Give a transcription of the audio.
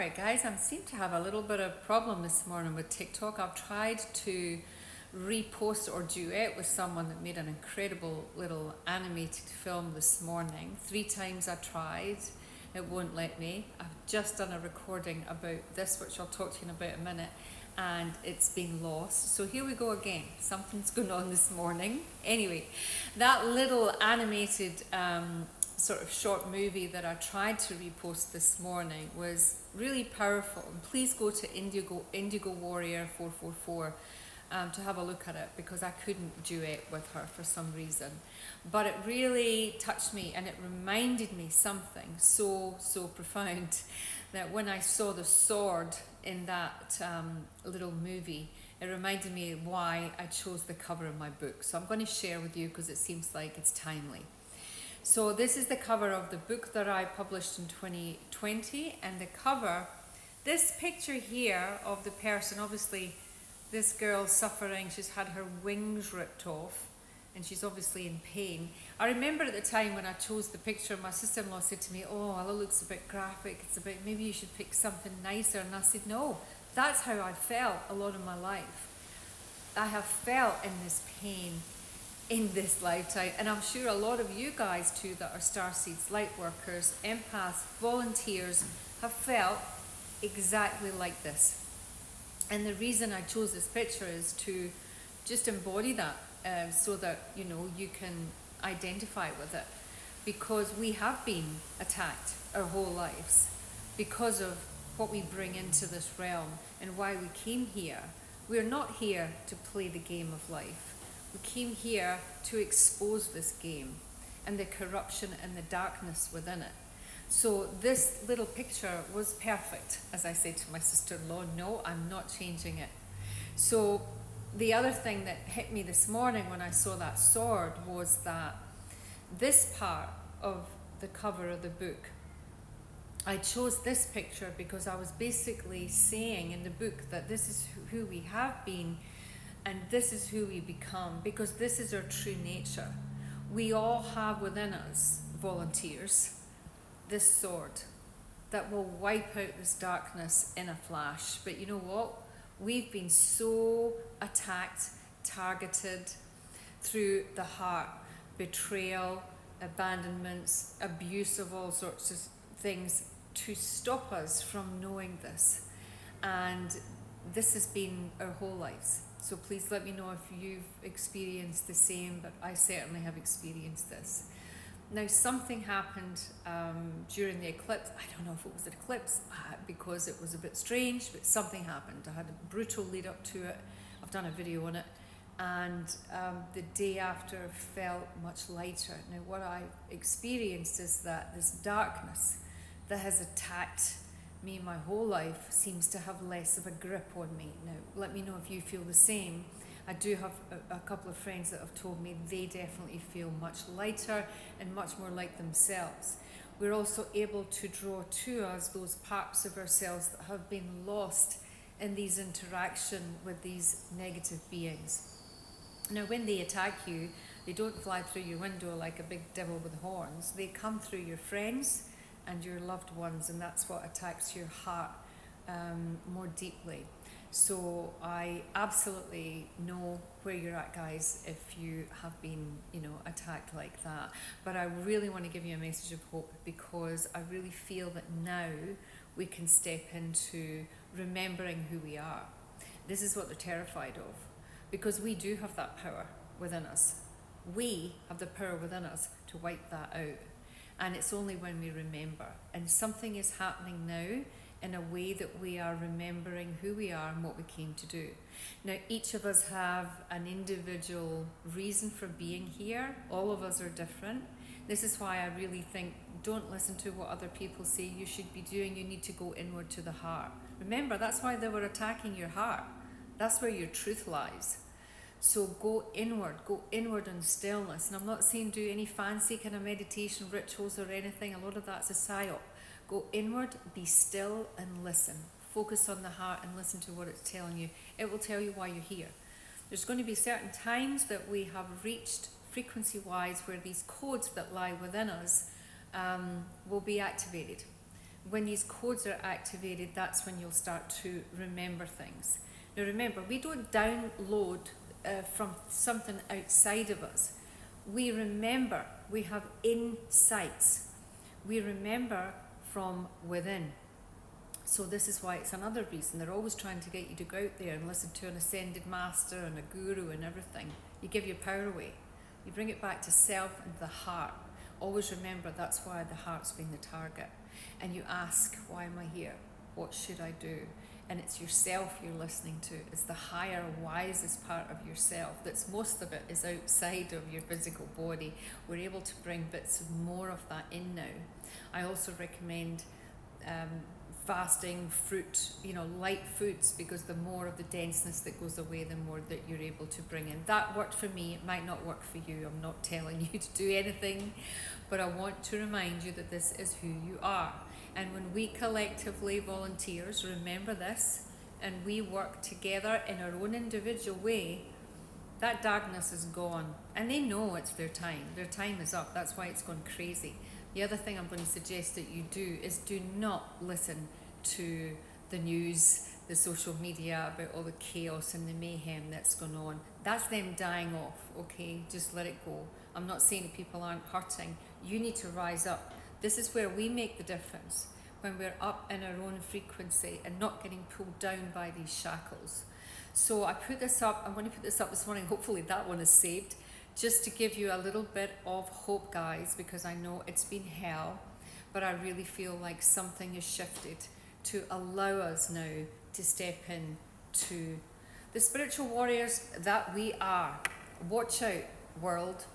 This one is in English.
Alright guys, I seem to have a little bit of problem this morning with TikTok. I've tried to repost or duet with someone that made an incredible little animated film this morning. 3 times I tried, it won't let me. I've just done a recording about this, which I'll talk to you in about a minute, and it's been lost. So here we go again. Something's going on this morning. Anyway, that little animated sort of short movie that I tried to repost this morning was really powerful. And please go to Indigo Warrior 444 to have a look at it, because I couldn't duet with her for some reason. But it really touched me, and it reminded me something so profound, that when I saw the sword in that little movie, it reminded me why I chose the cover of my book. So I'm going to share with you because it seems like it's timely. So this is the cover of the book that I published in 2020, and the cover, this picture here of the person, obviously this girl suffering, she's had her wings ripped off and she's obviously in pain. I remember at the time when I chose the picture, my sister-in-law said to me, "Oh, well, it looks a bit graphic, it's a bit, maybe you should pick something nicer." And I said, no, that's how I felt a lot of my life. I have felt in this pain in this lifetime, and I'm sure a lot of you guys too that are starseeds, light workers, empaths, volunteers have felt exactly like this. And the reason I chose this picture is to just embody that, so that you know you can identify with it, because we have been attacked our whole lives because of what we bring into this realm and why we came here. We're not here to play the game of life. We came here to expose this game and the corruption and the darkness within it. So this little picture was perfect, as I said to my sister-in-law. No, I'm not changing it. So the other thing that hit me this morning when I saw that sword was that this part of the cover of the book, I chose this picture because I was basically saying in the book that this is who we have been, and this is who we become, because this is our true nature. We all have within us, volunteers, this sword that will wipe out this darkness in a flash. But you know what? We've been so attacked, targeted through the heart, betrayal, abandonments, abuse of all sorts of things to stop us from knowing this. And this has been our whole lives. So please let me know if you've experienced the same, but I certainly have experienced this. Now, something happened during the eclipse. I don't know if it was an eclipse because it was a bit strange, but something happened. I had a brutal lead up to it. I've done a video on it. And the day after felt much lighter. Now, what I experienced is that this darkness that has attacked me my whole life seems to have less of a grip on me. Now, let me know if you feel the same. I do have a couple of friends that have told me they definitely feel much lighter and much more like themselves. We're also able to draw to us those parts of ourselves that have been lost in these interaction with these negative beings. Now, when they attack you, they don't fly through your window like a big devil with horns. They come through your friends and your loved ones, and that's what attacks your heart more deeply. So I absolutely know where you're at, guys, if you have been, attacked like that. But I really want to give you a message of hope, because I really feel that now we can step into remembering who we are. This is what they're terrified of, because we do have that power within us. We have the power within us to wipe that out. And it's only when we remember. And something is happening now in a way that we are remembering who we are and what we came to do. Now, each of us have an individual reason for being here. All of us are different. This is why I really think, don't listen to what other people say you should be doing. You need to go inward to the heart. Remember, that's why they were attacking your heart. That's where your truth lies. So go inward in stillness. And I'm not saying do any fancy kind of meditation rituals or anything. A lot of that's a psyop. Go inward, be still, and listen. Focus on the heart and listen to what it's telling you. It will tell you why you're here. There's going to be certain times that we have reached frequency-wise where these codes that lie within us will be activated. When these codes are activated, that's when you'll start to remember things. Now remember, we don't download from something outside of us. We remember, we have insights. We remember from within. So this is why it's another reason. They're always trying to get you to go out there and listen to an ascended master and a guru and everything. You give your power away. You bring it back to self and the heart. Always remember that's why the heart's been the target. And you ask, why am I here? What should I do? And it's yourself you're listening to. It's the higher, wisest part of yourself. That's most of it is outside of your physical body. We're able to bring bits more of that in now. I also recommend fasting, fruit, light foods, because the more of the denseness that goes away, the more that you're able to bring in. That worked for me. It might not work for you. I'm not telling you to do anything, but I want to remind you that this is who you are. And when we collectively, volunteers, remember this, and we work together in our own individual way, that darkness is gone. And they know it's their time. Their time is up. That's why it's gone crazy. The other thing I'm going to suggest that you do is do not listen to the news, the social media about all the chaos and the mayhem that's going on. That's them dying off, okay? Just let it go. I'm not saying that people aren't hurting. You need to rise up. This is where we make the difference, when we're up in our own frequency and not getting pulled down by these shackles. So I put this up, I'm going to put this up this morning, hopefully that one is saved, just to give you a little bit of hope, guys, because I know it's been hell, but I really feel like something has shifted to allow us now to step in to the spiritual warriors that we are. Watch out, world.